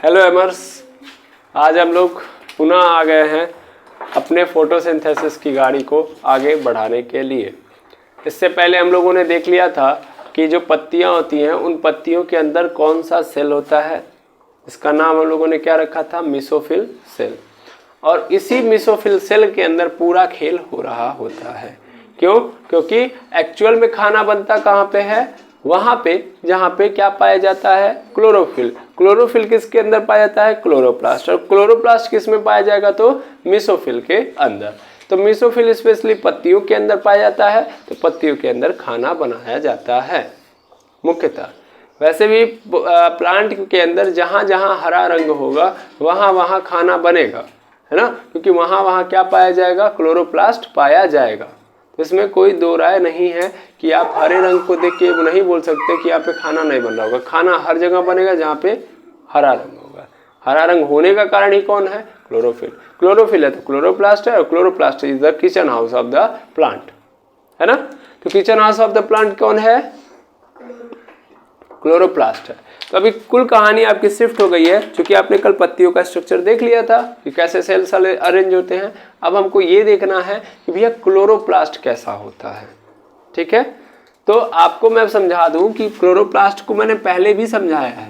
Hello एमर्स, आज हम लोग पुनः आ गए हैं अपने फोटोसिंथेसिस की गाड़ी को आगे बढ़ाने के लिए। इससे पहले हम लोगों ने देख लिया था कि जो पत्तियां होती हैं उन पत्तियों के अंदर कौन सा सेल होता है। इसका नाम हम लोगों ने क्या रखा था? Mesophyll cell. और इसी मेसोफिल सेल के अंदर पूरा खेल हो रहा होता है। क्यों? क्योंकि एक्चुअल में खाना बनता कहाँ पे है? वहाँ पे जहाँ पे क्या पाया जाता है? क्लोरोफिल। क्लोरोफिल किसके अंदर पाया जाता है? क्लोरोप्लास्ट। और क्लोरोप्लास्ट किस में पाया जाएगा? तो मेसोफिल के अंदर। तो मेसोफिल स्पेशली पत्तियों के अंदर पाया जाता है, तो पत्तियों के अंदर खाना बनाया जाता है मुख्यतः। वैसे भी प्लांट के अंदर जहाँ जहाँ हरा रंग होगा वहाँ वहाँ खाना बनेगा, है ना, क्योंकि वहाँ वहाँ क्या पाया जाएगा? क्लोरोप्लास्ट पाया जाएगा। तो इसमें कोई दो राय नहीं है कि आप हरे रंग को देख के नहीं बोल सकते कि यहाँ पे खाना नहीं बन रहा होगा। खाना हर जगह बनेगा जहाँ पे हरा रंग होगा। हरा रंग होने का कारण ही कौन है? क्लोरोफिल। क्लोरोफिल है तो क्लोरोप्लास्ट है, और chloroplast is the kitchen house of the plant, है ना। तो kitchen house of the plant कौन है? क्लोरोप्लास्ट है। तो अभी कुल कहानी आपकी शिफ्ट हो गई है, क्योंकि आपने कल पत्तियों का स्ट्रक्चर देख लिया था कि कैसे सेल्स अरेंज होते हैं। अब हमको ये देखना है कि भैया क्लोरोप्लास्ट कैसा होता है। ठीक है, तो आपको मैं समझा दूं कि क्लोरोप्लास्ट को मैंने पहले भी समझाया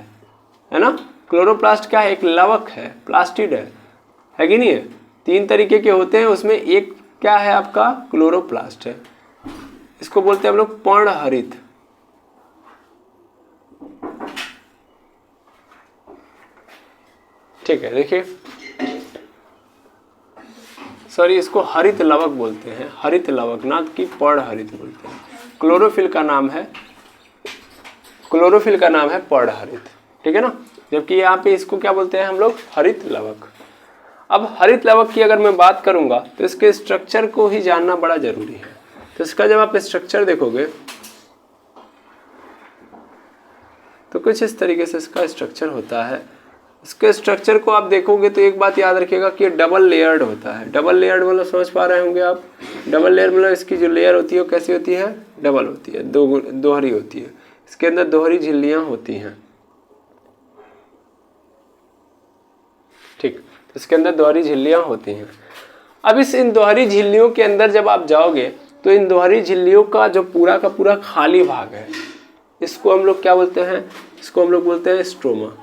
है ना। क्लोरोप्लास्ट क्या है? एक लवक है, प्लास्टिड है कि नहीं है। 3 तरीके के होते हैं, उसमें एक क्या है आपका? क्लोरोप्लास्ट है। इसको बोलते हैं हम लोग पर्णहरित। ठीक है, देखिए, सॉरी, इसको हरित लवक बोलते हैं, हरित लवक, ना कि पर्णहरित बोलते हैं। क्लोरोफिल का नाम है पर्णहरित, ठीक है ना। जबकि यहाँ पे इसको क्या बोलते हैं हम लोग? हरित लवक। अब हरित लवक की अगर मैं बात करूंगा तो इसके स्ट्रक्चर को ही जानना बड़ा जरूरी है। तो इसका जब आप स्ट्रक्चर देखोगे तो कुछ इस तरीके से इसका स्ट्रक्चर होता है। इसके स्ट्रक्चर को आप देखोगे तो एक बात याद रखिएगा कि डबल लेयर्ड होता है। डबल लेयर्ड मतलब समझ पा रहे होंगे आप? डबल लेयर मतलब इसकी जो लेयर होती है वो कैसी होती है? डबल होती है, दोहरी होती है। इसके अंदर दोहरी झिल्लियां होती हैं। ठीक, तो इसके अंदर दोहरी झिल्लियां होती हैं। अब इन दोहरी झिल्लियों के अंदर जब आप जाओगे तो इन दोहरी झिल्लियों का जो पूरा का पूरा खाली भाग है, इसको हम लोग क्या बोलते हैं? इसको हम लोग बोलते हैं स्ट्रोमा।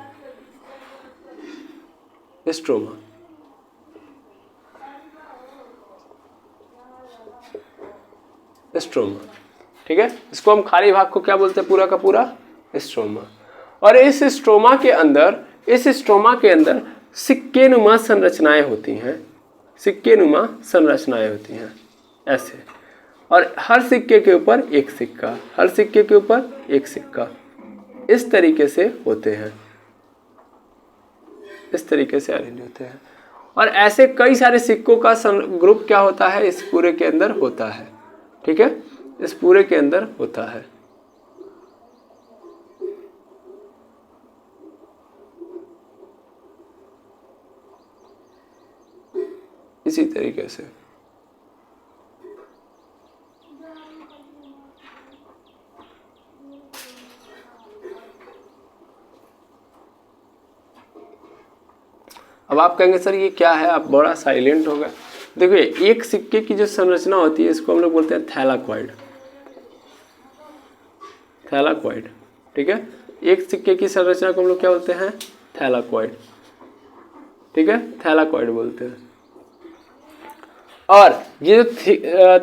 स्ट्रोमा, स्ट्रोमा, ठीक है। इसको हम खाली भाग को क्या बोलते हैं? पूरा का पूरा स्ट्रोमा। और इस स्ट्रोमा के अंदर सिक्के नुमा संरचनाएं होती हैं। सिक्के नुमा संरचनाएं होती हैं ऐसे, और हर सिक्के के ऊपर एक सिक्का, हर सिक्के के ऊपर एक सिक्का, इस तरीके से होते हैं, इस तरीके से अरेंज होते हैं। और ऐसे कई सारे सिक्कों का ग्रुप क्या होता है? इस पूरे के अंदर होता है, ठीक है, इस पूरे के अंदर होता है। इसी तरीके से अब आप कहेंगे सर ये क्या है, आप बड़ा साइलेंट हो गए। देखिए, एक सिक्के की जो संरचना होती है इसको हम लोग बोलते हैं थैलाकॉइड। थैलाकॉइड, ठीक है। एक सिक्के की संरचना को हम लोग क्या बोलते हैं? थैलाकॉइड, ठीक है, थैलाकॉइड बोलते हैं। और ये जो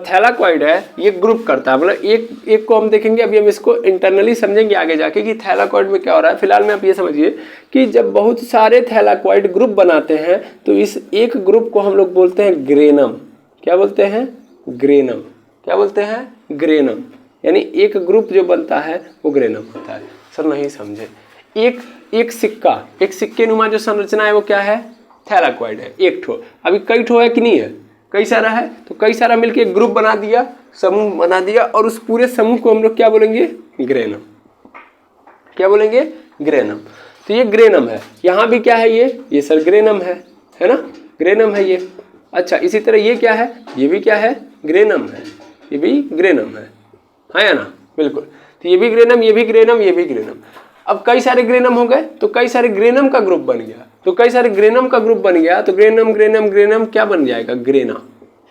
थैलाकॉइड है ये ग्रुप करता है, मतलब एक को हम देखेंगे। अभी हम इसको इंटरनली समझेंगे आगे जाके कि थैलाकॉइड में क्या हो रहा है। फिलहाल में आप ये समझिए कि जब बहुत सारे थैलाकॉइड ग्रुप बनाते हैं तो इस एक ग्रुप को हम लोग बोलते हैं ग्रेनम। क्या बोलते हैं? ग्रेनम। क्या बोलते हैं? ग्रेनम। यानी एक ग्रुप जो बनता है वो ग्रेनम होता है। सर नहीं समझे। एक सिक्के नुमा जो संरचना है वो क्या है? थैलाकॉइड है, एक ठो। अभी कई ठो है कि नहीं है? कई सारा है, तो कई सारा मिलके एक ग्रुप बना दिया, समूह बना दिया, और उस पूरे समूह को हम लोग क्या बोलेंगे? ग्रेनम। क्या बोलेंगे? ग्रेनम। तो ये ग्रेनम है। यहाँ भी क्या है? ये सर ग्रेनम है ना, ग्रेनम है ये। अच्छा, इसी तरह ये क्या है? ये भी क्या है? ग्रेनम है, ये भी ग्रेनम है या ना? बिल्कुल। तो ये भी ग्रेनम, ये भी ग्रेनम, ये भी ग्रेनम। अब कई सारे ग्रेनम हो गए तो कई सारे ग्रेनम का ग्रुप बन गया, तो कई सारे ग्रेनम का ग्रुप बन गया तो ग्रेनम ग्रेनम ग्रेनम क्या बन जाएगा, ग्रेना।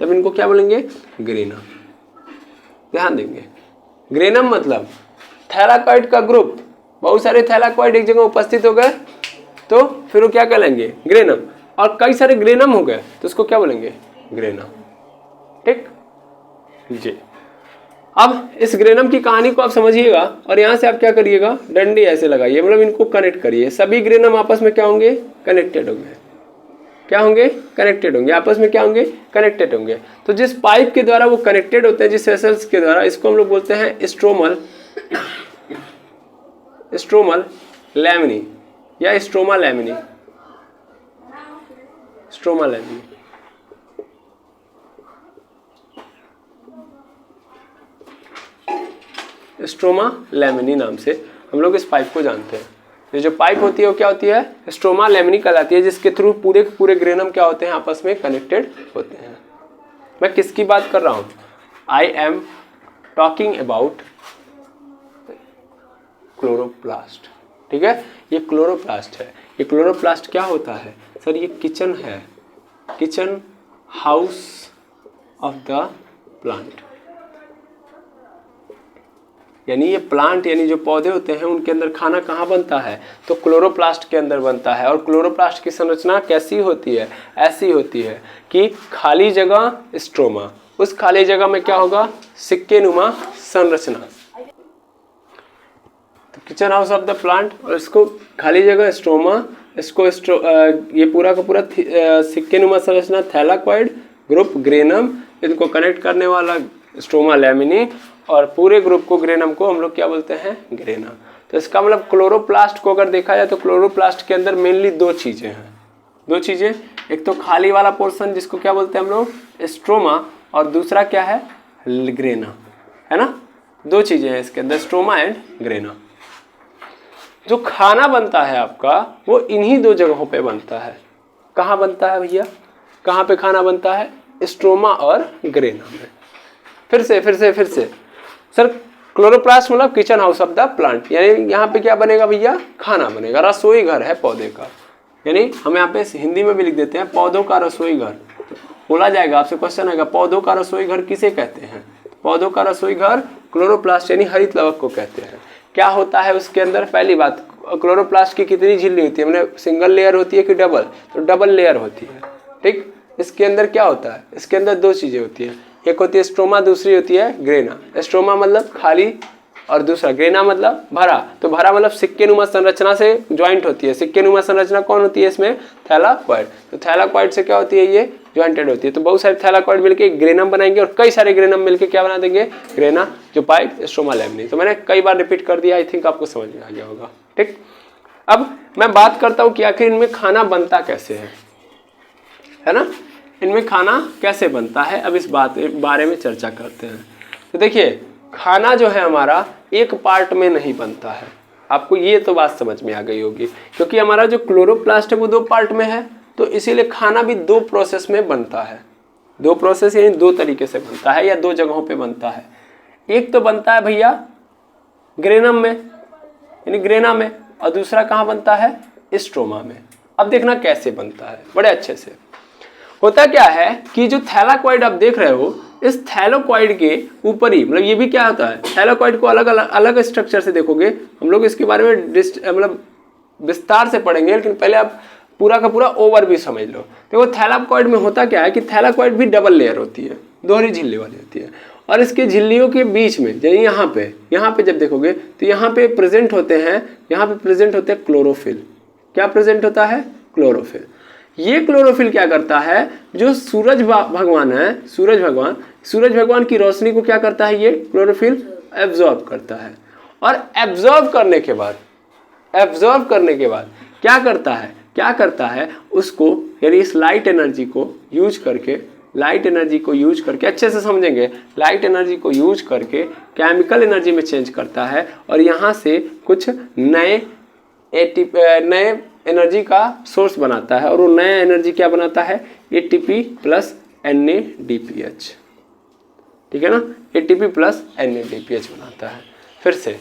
तब इनको क्या बोलेंगे, ग्रेना। ध्यान देंगे, ग्रेनम मतलब थैलाकॉइड का ग्रुप, बहुत सारे थैलाकॉइड एक जगह उपस्थित हो गए तो फिर वो क्या कहलाएंगे, ग्रेनम। और कई सारे ग्रेनम हो गए तो उसको क्या बोलेंगे, ग्रेना। ठीक जी। अब इस ग्रेनम की कहानी को आप समझिएगा और यहाँ से आप क्या करिएगा, डंडे ऐसे लगाइए, मतलब इनको कनेक्ट करिए। सभी ग्रेनम आपस में क्या होंगे, कनेक्टेड होंगे। क्या होंगे, कनेक्टेड होंगे, आपस में क्या होंगे, कनेक्टेड होंगे। तो जिस पाइप के द्वारा वो कनेक्टेड होते हैं, जिस वेसल्स के द्वारा, इसको हम लोग बोलते हैं स्ट्रोमल, स्ट्रोमल लैमिनी या स्ट्रोमा लैमिनी, स्ट्रोमा लैमिनी। स्ट्रोमा लैमिनी नाम से हम लोग इस पाइप को जानते हैं। ये जो पाइप होती है वो क्या होती है, स्ट्रोमा लैमिनी कहलाती है, जिसके थ्रू पूरे पूरे ग्रेनम क्या होते हैं, आपस में कनेक्टेड होते हैं। मैं किसकी बात कर रहा हूं, I am talking about chloroplast. ठीक है, ये क्लोरोप्लास्ट है। ये क्लोरोप्लास्ट क्या होता है सर, ये किचन है, kitchen house of the plant. यानी ये प्लांट यानी जो पौधे होते हैं उनके अंदर खाना कहाँ बनता है, तो क्लोरोप्लास्ट के अंदर बनता है। और क्लोरोप्लास्ट की संरचना कैसी होती है, ऐसी होती है कि खाली जगह स्ट्रोमा, उस खाली जगह में क्या होगा, सिक्के नुमा संरचना। तो kitchen house of the plant, और इसको खाली जगह स्ट्रोमा, इसको ये पूरा का पूरा सिक्के नुमा संरचना, थैलाकॉइड ग्रुप ग्रेनम, इनको कनेक्ट करने वाला स्ट्रोमा लैमिनी, और पूरे ग्रुप को ग्रेनम को हम लोग क्या बोलते हैं, ग्रेना। तो इसका मतलब क्लोरोप्लास्ट को अगर देखा जाए तो क्लोरोप्लास्ट के अंदर मेनली दो चीजें हैं, दो चीजें, एक तो खाली वाला पोर्शन जिसको क्या बोलते हैं हम लोग, स्ट्रोमा, और दूसरा क्या है, ग्रेना, है ना। दो चीजें हैं इसके अंदर, स्ट्रोमा एंड ग्रेना। जो खाना बनता है आपका वो इन्हीं दो जगहों पे बनता है। कहाँ बनता है भैया, कहाँ पे खाना बनता है, स्ट्रोमा और ग्रेना में। फिर से सर, क्लोरोप्लास्ट मतलब kitchen house of the plant, यानी यहाँ पे क्या बनेगा भैया, खाना बनेगा, रसोई घर है पौधे का। यानी हम यहाँ पे हिंदी में भी लिख देते हैं पौधों का रसोई घर। बोला जाएगा, आपसे क्वेश्चन आएगा, पौधों का रसोई घर किसे कहते हैं, पौधों का रसोई घर क्लोरोप्लास्ट यानी हरित लवक को कहते हैं। क्या होता है उसके अंदर, पहली बात, क्लोरोप्लास्ट की कितनी झिल्ली होती है, मतलब सिंगल लेयर होती है कि डबल, तो डबल लेयर होती है। ठीक, इसके अंदर क्या होता है, इसके अंदर दो चीजें होती है, एक होती है स्ट्रोमा, दूसरी होती है ग्रेना। स्ट्रोमा मतलब खाली और दूसरा ग्रेना मतलब भरा। तो भरा मतलब सिक्के नुमा संरचना से ज्वाइंट होती है। सिक्के नुमा संरचना कौन होती है इसमें, थैलाकॉइड। तो थैलाकॉइड से क्या होती है, ये ज्वाइंटेड होती है। तो बहुत सारे थैलाकॉइड मिलके ग्रेनम बनाएंगे और कई सारे ग्रेनम मिलके क्या बना देंगे, ग्रेना, जो पाइप स्ट्रोमा लैमिनी। तो मैंने कई बार रिपीट कर दिया, आई थिंक आपको समझ में आ गया होगा। ठीक, अब मैं बात करता हूँ कि आखिर इनमें खाना बनता कैसे है ना, इनमें खाना कैसे बनता है। अब इस बारे में चर्चा करते हैं। तो देखिए, खाना जो है हमारा एक पार्ट में नहीं बनता है, आपको ये तो बात समझ में आ गई होगी, क्योंकि हमारा जो क्लोरोप्लास्ट है वो दो पार्ट में है, तो इसीलिए खाना भी दो प्रोसेस में बनता है। दो प्रोसेस यानी दो तरीके से बनता है या दो जगहों पे बनता है। एक तो बनता है भैया ग्रेनम में यानी ग्रेना में, और दूसरा कहाँ बनता है, स्ट्रोमा में। अब देखना कैसे बनता है, बड़े अच्छे से। होता क्या है कि जो थैलाकॉइड आप देख रहे हो, इस थैलाकॉइड के ऊपर ही, मतलब ये भी क्या होता है, थैलाकॉइड को अलग अलग स्ट्रक्चर से देखोगे, हम लोग इसके बारे में मतलब विस्तार से पढ़ेंगे, लेकिन पहले आप पूरा का पूरा ओवरव्यू समझ लो। देखो थैलाकॉइड में होता क्या है कि थैलाकॉइड भी डबल लेयर होती है, दोहरी झिल्ली वाली होती है, और इसके झिल्लियों के बीच में यानी यहाँ पे जब देखोगे तो यहाँ पे प्रेजेंट होते हैं क्लोरोफिल। क्या प्रेजेंट होता है, क्लोरोफिल। ये क्लोरोफिल क्या करता है, जो सूरज भगवान है, सूरज भगवान की रोशनी को क्या करता है, ये क्लोरोफिल एब्जॉर्ब करता है। और एब्जॉर्ब करने के बाद क्या करता है उसको, यानी इस लाइट एनर्जी को यूज करके अच्छे से समझेंगे, लाइट एनर्जी को यूज करके केमिकल एनर्जी में चेंज करता है, और यहाँ से कुछ नए एनर्जी का सोर्स बनाता है। और वो नया एनर्जी क्या बनाता है, ATP प्लस NADPH। ठीक है ना, ATP प्लस NADPH बनाता है। फिर से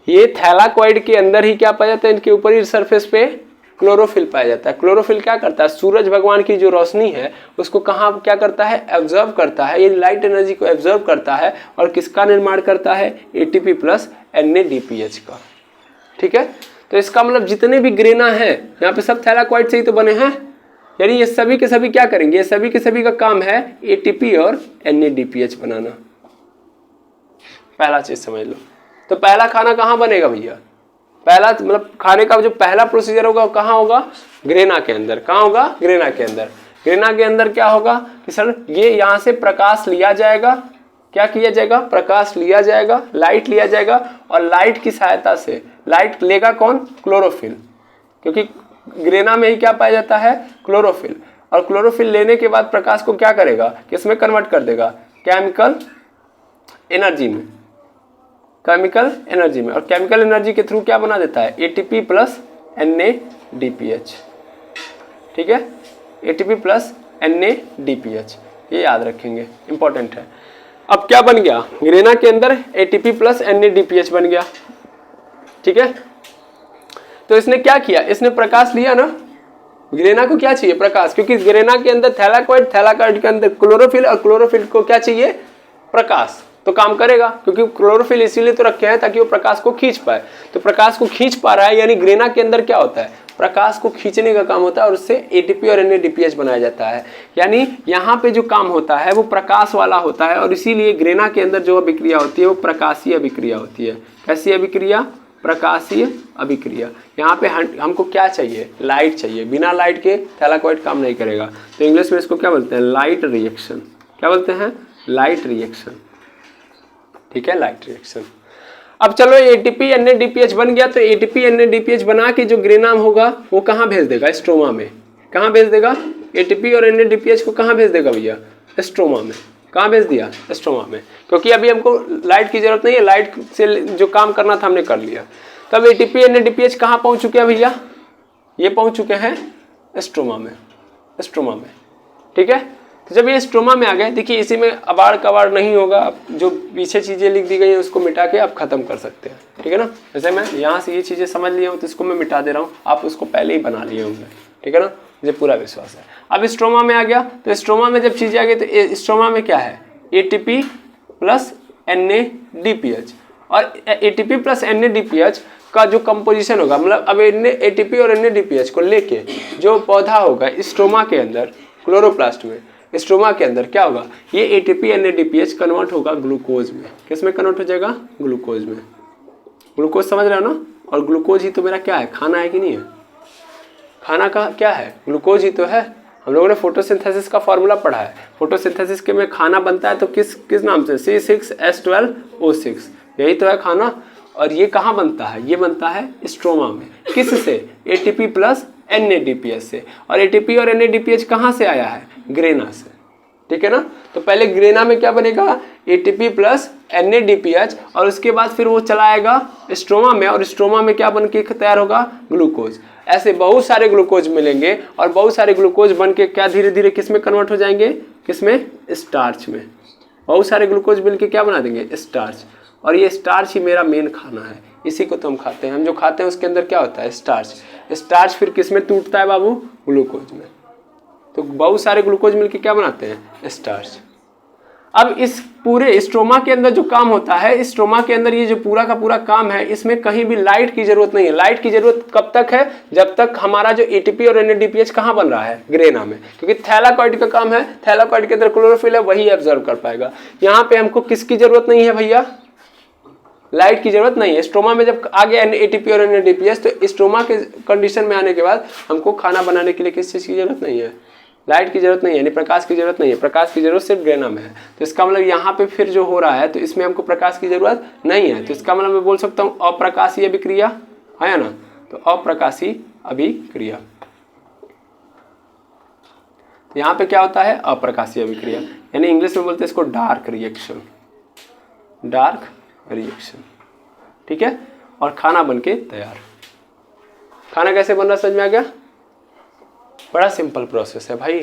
ये थैलाकोइड के अंदर ही क्या पाया जाता है, इनके ऊपरी सरफेस पे क्लोरोफिल पाया जाता है। क्लोरोफिल क्या करता है, सूरज भगवान की जो रोशनी है उसको कहाँ क्या करता है, एब्जॉर्व करता है। ये लाइट एनर्जी को एब्जॉर्व करता है और किसका निर्माण करता है, ATP प्लस NADPH का। ठीक है, तो इसका मतलब जितने भी ग्रेना है यहाँ पे सब थैलाकोइड से ही तो बने हैं, यानी ये सभी के सभी क्या करेंगे, ये सभी के सभी का काम है ATP और NADPH बनाना। पहला चीज समझ लो। तो पहला खाना कहाँ बनेगा भैया, पहला मतलब खाने का जो पहला प्रोसीजर होगा वो कहाँ होगा, ग्रेना के अंदर। कहाँ होगा, ग्रेना के अंदर। ग्रेना के अंदर क्या होगा कि सर ये यहाँ से प्रकाश लिया जाएगा, क्या किया जाएगा, प्रकाश लिया जाएगा, लाइट लिया जाएगा, और लाइट की सहायता से, लाइट लेगा कौन, क्लोरोफिल, क्योंकि ग्रेना में ही क्या पाया जाता है, क्लोरोफिल। और क्लोरोफिल लेने के बाद प्रकाश को क्या करेगा, किसमें कन्वर्ट कर देगा, केमिकल एनर्जी में, केमिकल एनर्जी में। और केमिकल एनर्जी के थ्रू क्या बना देता है, ATP प्लस NADPH। ठीक है, ATP प्लस NADPH, ये याद रखेंगे, इंपॉर्टेंट है। अब क्या बन गया, ग्रेना के अंदर ATP प्लस NADPH बन गया। ठीक है, तो इसने क्या किया, इसने प्रकाश लिया ना, ग्रेना को क्या चाहिए, प्रकाश, क्योंकि ग्रेना के अंदर थैलाकोइड, थैलाकोइड के अंदर क्लोरोफिल, और क्लोरोफिल को क्या चाहिए, प्रकाश, तो काम करेगा, क्योंकि क्लोरोफिल इसीलिए तो रखे हैं ताकि वो प्रकाश को खींच पाए। तो प्रकाश को खींच पा रहा है, यानी ग्रेना के अंदर क्या होता है, प्रकाश को खींचने का काम होता है, और उससे ATP और NADPH बनाया जाता है। यानी यहाँ पे जो काम होता है वो प्रकाश वाला होता है, और इसीलिए ग्रेना के अंदर जो अभिक्रिया होती है वो प्रकाशीय अभिक्रिया होती है। कैसी अभिक्रिया, प्रकाशीय अभिक्रिया। यहाँ पे हमको क्या चाहिए, लाइट चाहिए, बिना लाइट के थैलाकोइड काम नहीं करेगा। तो इंग्लिश में इसको क्या बोलते हैं, लाइट रिएक्शन। क्या बोलते हैं, लाइट रिएक्शन। ठीक है, लाइट रिएक्शन। अब चलो ATP NADPH बन गया, तो ATP NADPH बना के जो ग्रेनाम होगा वो कहाँ भेज देगा, स्ट्रोमा में। कहाँ भेज देगा, ATP और NADPH को कहाँ भेज देगा भैया, स्ट्रोमा में। कहाँ भेज दिया, स्ट्रोमा में, क्योंकि अभी हमको लाइट की जरूरत नहीं है, लाइट से जो काम करना था हमने कर लिया। तब ATP NADPH कहाँ पहुँच चुके हैं भैया, ये पहुँच चुके हैं स्ट्रोमा में, स्ट्रोमा में। ठीक है, तो जब ये स्ट्रोमा में आ गए, देखिए इसी में अबाड़ कबाड़ नहीं होगा, आप जो पीछे चीज़ें लिख दी गई हैं उसको मिटा के आप खत्म कर सकते हैं। ठीक है ना, जैसे मैं यहाँ से ये चीज़ें समझ लिया हूँ तो इसको मैं मिटा दे रहा हूँ, आप उसको पहले ही बना लिए होंगे। ठीक है ना, मुझे पूरा विश्वास है। अब स्ट्रोमा में आ गया, तो स्ट्रोमा में जब चीज़ें आ गई तो स्ट्रोमा में क्या है, ATP प्लस NADPH। और ATP प्लस NADPH का जो कंपोजिशन होगा, मतलब अब ATP और NADPH को लेके जो पौधा होगा स्ट्रोमा के अंदर, क्लोरोप्लास्ट में, स्ट्रोमा के अंदर क्या होगा, ये ATP NADPH कन्वर्ट होगा ग्लूकोज में। किस में कन्वर्ट हो जाएगा, ग्लूकोज में। ग्लूकोज समझ रहे हो ना, और ग्लूकोज ही तो मेरा क्या है, खाना है कि नहीं है, खाना का क्या है, ग्लूकोज ही तो है। हम लोगों ने फोटोसिंथेसिस का फॉर्मूला पढ़ा है, फोटोसिंथेसिस के में खाना बनता है तो किस नाम से, C6H12O6, यही तो है खाना। और ये कहाँ बनता है, ये बनता है स्ट्रोमा में। किससे, ATP प्लस NADPH से। और ATP और NADPH कहाँ से आया है, ग्रेना से। ठीक है ना, तो पहले ग्रेना में क्या बनेगा, ATP प्लस NADPH, और उसके बाद फिर वो चला आएगा स्ट्रोमा में, और स्ट्रोमा में क्या बन के तैयार होगा, ग्लूकोज। ऐसे बहुत सारे ग्लूकोज मिलेंगे, और बहुत सारे ग्लूकोज बन के क्या धीरे धीरे किस में कन्वर्ट हो जाएंगे, किसमें, स्टार्च में। बहुत सारे ग्लूकोज मिल के क्या बना देंगे, स्टार्च। और ये स्टार्च ही मेरा मेन खाना है, इसी को तो हम खाते हैं। हम जो खाते हैं उसके अंदर क्या होता है, स्टार्च। स्टार्च फिर किस में टूटता है बाबू, ग्लूकोज में। तो बहुत सारे ग्लूकोज मिलके क्या बनाते हैं, स्टार्च। अब इस पूरे स्ट्रोमा के अंदर जो काम होता है, स्ट्रोमा के अंदर ये जो पूरा का पूरा काम है, इसमें कहीं भी लाइट की जरूरत नहीं है। लाइट की जरूरत कब तक है, जब तक हमारा जो ATP और NADPH कहाँ बन रहा है, ग्रेना में, क्योंकि थैलाकोइड का काम है, थैलाकोइड के अंदर क्लोरोफिल है, वही एब्जॉर्व कर पाएगा। यहाँ पे हमको किसकी जरूरत नहीं है भैया, लाइट की जरूरत नहीं है। स्ट्रोमा में जब आ गया ATP और NADPH, तो स्ट्रोमा के कंडीशन में आने के बाद हमको खाना बनाने के लिए किस चीज़ की जरूरत नहीं है, लाइट की जरूरत नहीं है, यानी प्रकाश की जरूरत नहीं है। प्रकाश की जरूरत सिर्फ ग्रेना में है। तो इसका मतलब यहाँ पे फिर जो हो रहा है, तो इसमें हमको प्रकाश की जरूरत नहीं है। तो इसका मतलब मैं बोल सकता हूँ अप्रकाशीय अभिक्रिया है ना, तो अप्रकाशीय अभिक्रिया। यहाँ पे क्या होता है, अप्रकाशीय अभिक्रिया, यानी इंग्लिश में बोलते हैं इसको डार्क रिएक्शन, डार्क रिएक्शन। ठीक है, और खाना बनके तैयार। खाना कैसे बन रहा समझ में आ गया, बड़ा सिंपल प्रोसेस है भाई।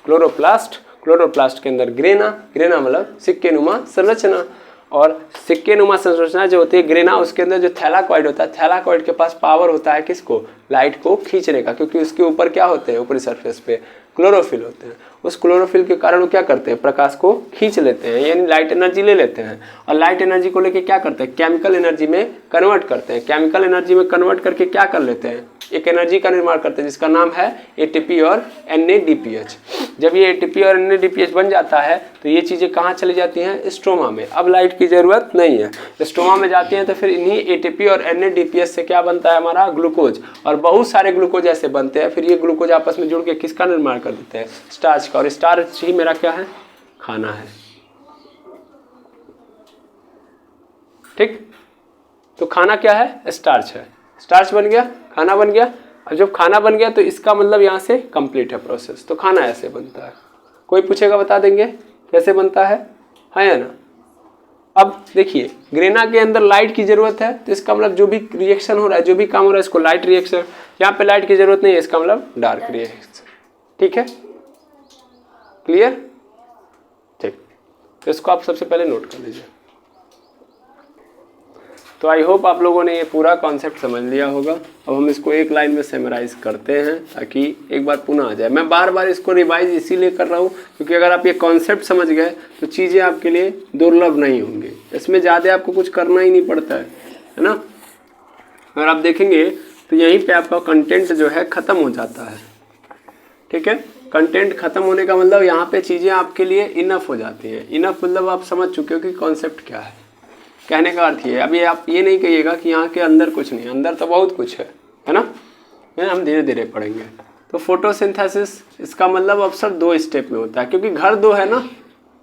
क्लोरोप्लास्ट, क्लोरोप्लास्ट के अंदर ग्रेना, ग्रेना मतलब सिक्के नुमा संरचना, और सिक्के नुमा संरचना जो होती है ग्रेना, उसके अंदर जो थैलाकॉइड होता है, थैलाकॉइड के पास पावर होता है किसको, लाइट को खींचने का, क्योंकि उसके ऊपर क्या होते हैं, ऊपरी सरफेस पे क्लोरोफिल होते हैं। उस क्लोरोफिल के कारण वो क्या करते हैं, प्रकाश को खींच लेते हैं, यानी लाइट एनर्जी ले लेते हैं। और लाइट एनर्जी को लेके क्या करते हैं, केमिकल एनर्जी में कन्वर्ट करते हैं। केमिकल एनर्जी में कन्वर्ट करके क्या कर लेते हैं, एक एनर्जी का निर्माण करते हैं जिसका नाम है एटीपी और NADPH। जब ये एटीपी और NADPH बन जाता है तो ये चीज़ें कहाँ चली जाती हैं, स्ट्रोमा में। अब लाइट की ज़रूरत नहीं है, स्ट्रोमा में जाती हैं तो फिर इन्हीं एटीपी और NADPH से क्या बनता है हमारा, ग्लूकोज। और बहुत सारे ग्लूकोज ऐसे बनते हैं, फिर ये ग्लूकोज आपस में जुड़ के किसका निर्माण कर देते हैं, स्टार्च का। और स्टार्च ही मेरा क्या है, खाना है। ठीक, तो खाना क्या है, स्टार्च है। स्टार्च बन गया, खाना बन गया। अब जब खाना बन गया तो इसका मतलब यहाँ से कंप्लीट है प्रोसेस। तो खाना ऐसे बनता है। कोई पूछेगा बता देंगे कैसे बनता है या ना। अब देखिए ग्रेना के अंदर लाइट की जरूरत है, तो इसका मतलब जो भी रिएक्शन हो रहा है, जो भी काम हो रहा है, इसको लाइट रिएक्शन। यहाँ पे लाइट की जरूरत नहीं है, इसका मतलब डार्क रिएक्शन। ठीक है, क्लियर। ठीक, तो इसको आप सबसे पहले नोट कर लीजिए। तो आई होप आप लोगों ने ये पूरा कॉन्सेप्ट समझ लिया होगा। अब हम इसको एक लाइन में समराइज करते हैं ताकि एक बार पुनः आ जाए। मैं बार बार इसको रिवाइज इसीलिए कर रहा हूँ क्योंकि अगर आप ये कॉन्सेप्ट समझ गए तो चीज़ें आपके लिए दुर्लभ नहीं होंगी। इसमें ज़्यादा आपको कुछ करना ही नहीं पड़ता है ना। अगर आप देखेंगे तो यहीं पर आपका कंटेंट जो है ख़त्म हो जाता है। ठीक है, कंटेंट खत्म होने का मतलब यहाँ पे चीज़ें आपके लिए इनफ हो जाती हैं। इनफ मतलब आप समझ चुके हो कि कॉन्सेप्ट क्या है। कहने का अर्थ ये है, अभी आप ये नहीं कहिएगा कि यहाँ के अंदर कुछ नहीं, अंदर तो बहुत कुछ है ना। हम धीरे धीरे पढ़ेंगे। तो फोटोसिंथेसिस इसका मतलब अक्सर 2 स्टेप में होता है, क्योंकि घर 2 है ना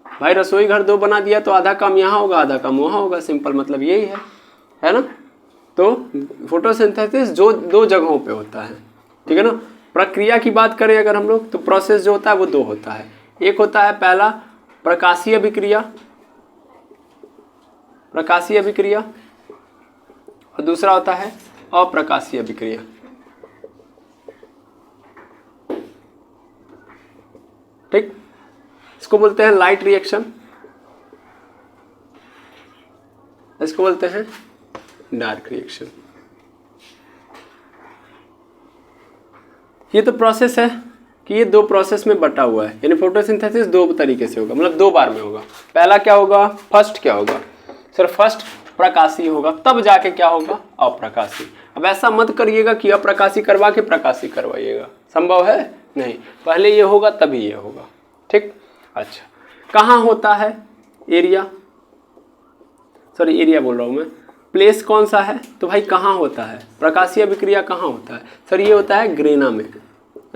भाई। रसोई घर 2 बना दिया तो आधा काम यहाँ होगा, आधा काम वहाँ होगा। सिंपल मतलब यही है ना। तो फोटोसिंथेसिस जो 2 जगहों पे होता है, ठीक है ना। प्रक्रिया की बात करें अगर हम लोग, तो प्रोसेस जो होता है वो 2 होता है। एक होता है पहला प्रकाशीय अभिक्रिया, प्रकाशीय अभिक्रिया, और दूसरा होता है अप्रकाशीय अभिक्रिया। ठीक, इसको बोलते हैं लाइट रिएक्शन, इसको बोलते हैं डार्क रिएक्शन। ये तो प्रोसेस है कि ये 2 प्रोसेस में बटा हुआ है, यानी फोटोसिंथेसिस 2 तरीके से होगा, मतलब 2 बार में होगा। पहला क्या होगा, फर्स्ट क्या होगा, सिर्फ फर्स्ट प्रकाशी होगा, तब जाके क्या होगा, अप्रकाशी। अब ऐसा मत करिएगा कि अप्रकाशी करवा के प्रकाशी करवाइएगा, संभव है नहीं। पहले ये होगा तभी ये होगा। ठीक, अच्छा कहाँ होता है एरिया, सॉरी एरिया बोल रहा हूँ मैं, प्लेस कौन सा है। तो भाई कहाँ होता है प्रकाशीय अभिक्रिया, कहाँ होता है सर, ये होता है ग्रेना में,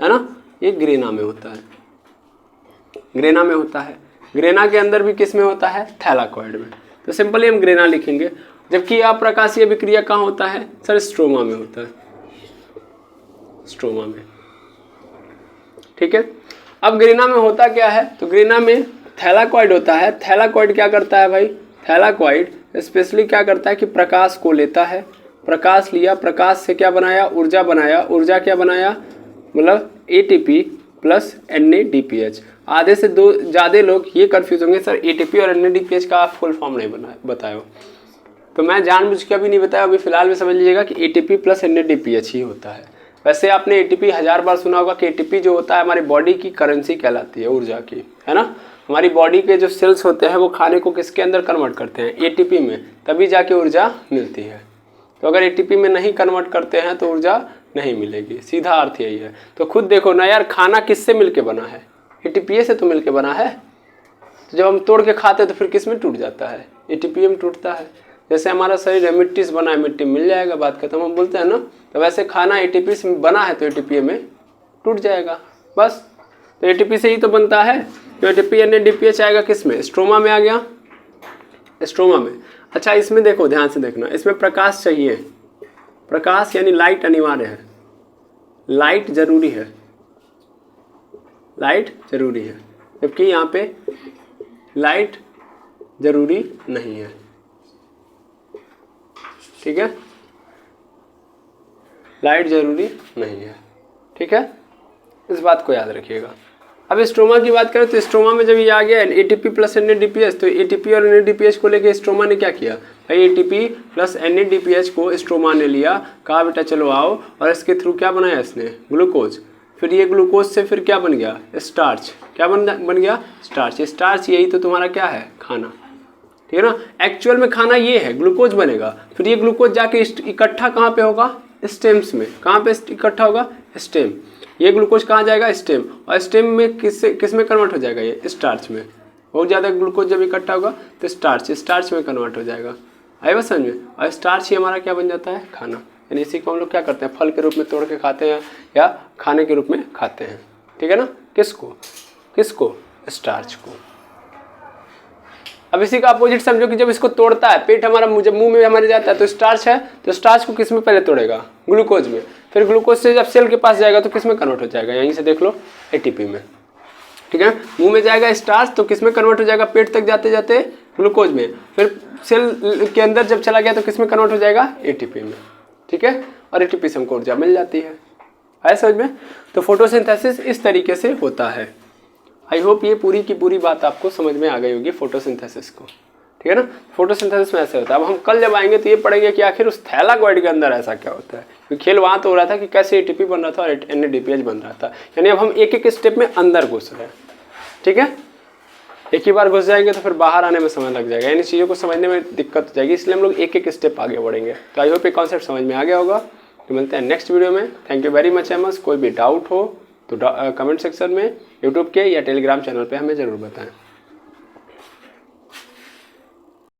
है ना। ये ग्रेना में होता है, ग्रेना में होता है। ग्रेना के अंदर भी किस में होता है, थैलाकॉइड में। तो सिंपली हम ग्रेना लिखेंगे। जबकि अप्रकाशीय अभिक्रिया कहाँ होता है सर, स्ट्रोमा में होता है, स्ट्रोमा में। ठीक है, अब ग्रेना में होता क्या है, तो ग्रेना में थैलाकॉइड होता है। थैलाकॉइड क्या करता है भाई, थैलाकॉइड स्पेशली क्या करता है कि प्रकाश को लेता है। प्रकाश लिया, प्रकाश से क्या बनाया, ऊर्जा बनाया। ऊर्जा क्या बनाया, मतलब ATP प्लस NADPH। आधे से 2 ज़्यादा लोग ये कंफ्यूज होंगे सर ATP और NADPH का आप फुल फॉर्म नहीं बताया। तो मैं जानबूझ के अभी नहीं बताया, अभी फिलहाल में समझ लीजिएगा कि ATP प्लस NADPH ही होता है। वैसे आपने ATP 1000 बार सुना होगा कि ATP जो होता है हमारी बॉडी की करेंसी कहलाती है, ऊर्जा की, है ना। हमारी बॉडी के जो सेल्स होते हैं वो खाने को किसके अंदर कन्वर्ट करते हैं, ATP में, तभी जाके ऊर्जा मिलती है। तो अगर ATP में नहीं कन्वर्ट करते हैं तो ऊर्जा नहीं मिलेगी, सीधा अर्थ यही है। तो खुद देखो ना यार, खाना किससे मिलके बना है, ATP से तो मिलके बना है। तो जब हम तोड़ के खाते हैं तो फिर किस में टूट जाता है, ATP में टूटता है। जैसे हमारा शरीर है, मिट्टी से बना है, मिट्टी मिल जाएगा, बात खत्म, हम बोलते हैं ना। तो वैसे खाना ATP से बना है तो ATP में टूट जाएगा, बस। तो ATP से ही तो बनता है। तो ATP NADPH आएगा किस में, स्ट्रोमा में आ गया, स्ट्रोमा में। अच्छा इसमें देखो, ध्यान से देखना, इसमें प्रकाश चाहिए। प्रकाश यानी लाइट अनिवार्य है, लाइट जरूरी है, लाइट जरूरी है। जबकि यहाँ पे लाइट जरूरी नहीं है। ठीक है, लाइट जरूरी नहीं है। ठीक है, इस बात को याद रखिएगा। अब स्ट्रोमा की बात करें तो स्ट्रोमा में जब ये आ गया ATP प्लस NADPH, तो ATP और NADPH को लेके स्ट्रोमा ने क्या किया भाई, ATP प्लस NADPH को स्ट्रोमा ने लिया, कहा बेटा चलो आओ, और इसके थ्रू क्या बनाया इसने, ग्लूकोज। फिर ये ग्लूकोज से फिर क्या बन गया, स्टार्च। क्या बन गया, स्टार्च। स्टार्च यही तो तुम्हारा क्या है, खाना, ठीक है ना। एक्चुअल में खाना ये है, ग्लूकोज बनेगा, फिर ये ग्लूकोज जाके इकट्ठा कहाँ पे होगा, स्टेम्स में। कहाँ पे इकट्ठा होगा, स्टेम। ये ग्लूकोज कहाँ जाएगा, स्टेम, और स्टेम में किस में कन्वर्ट हो जाएगा, ये स्टार्च में। बहुत ज़्यादा ग्लूकोज जब इकट्ठा होगा तो स्टार्च में कन्वर्ट हो जाएगा। आई बात समझ में। और स्टार्च ही हमारा क्या बन जाता है, खाना। यानी इसी को हम लोग क्या करते हैं, फल के रूप में तोड़ के खाते हैं या खाने के रूप में खाते हैं, ठीक है ना। किसको स्टार्च को। अब इसी का अपोजिट समझो कि जब इसको तोड़ता है, पेट हमारा जब मुंह में हमारे जाता है तो स्टार्च है, तो स्टार्च को किस में पहले तोड़ेगा, ग्लूकोज में। फिर ग्लूकोज से जब सेल के पास जाएगा तो किस में कन्वर्ट हो जाएगा, यहीं से देख लो, ATP में, ठीक है। मुंह में जाएगा स्टार्च तो किस में कन्वर्ट हो जाएगा, पेट तक जाते जाते ग्लूकोज में। फिर सेल के अंदर जब चला गया तो किस में कन्वर्ट हो जाएगा, ATP में, ठीक है। और ATP से हमको ऊर्जा मिल जाती है। आया समझ में। तो फोटोसिंथेसिस इस तरीके से होता है। आई होप ये पूरी की पूरी बात आपको समझ में आ गई होगी फोटोसिंथेसिस को, ठीक है ना। फोटोसिंथेसिस में ऐसे होता है। अब हम कल जब आएंगे तो ये पढ़ेंगे कि आखिर उस थैलाकॉइड के अंदर ऐसा क्या होता है, क्योंकि खेल वहाँ तो हो रहा था कि कैसे ATP बन रहा था और NADPH बन रहा था। यानी अब हम एक एक स्टेप में अंदर घुस रहे हैं, ठीक है। एक ही बार घुस जाएंगे तो फिर बाहर आने में समय लग जाएगा, यानी चीज़ों को समझने में दिक्कत हो जाएगी, इसलिए हम लोग एक एक स्टेप आगे बढ़ेंगे। तो आई होप ये कॉन्सेप्ट समझ में आ गया होगा। तो मिलते हैं नेक्स्ट वीडियो में। Thank you very much MS. कोई भी डाउट हो तो कमेंट सेक्शन में यूट्यूब के या टेलीग्राम चैनल पे हमें ज़रूर बताएं।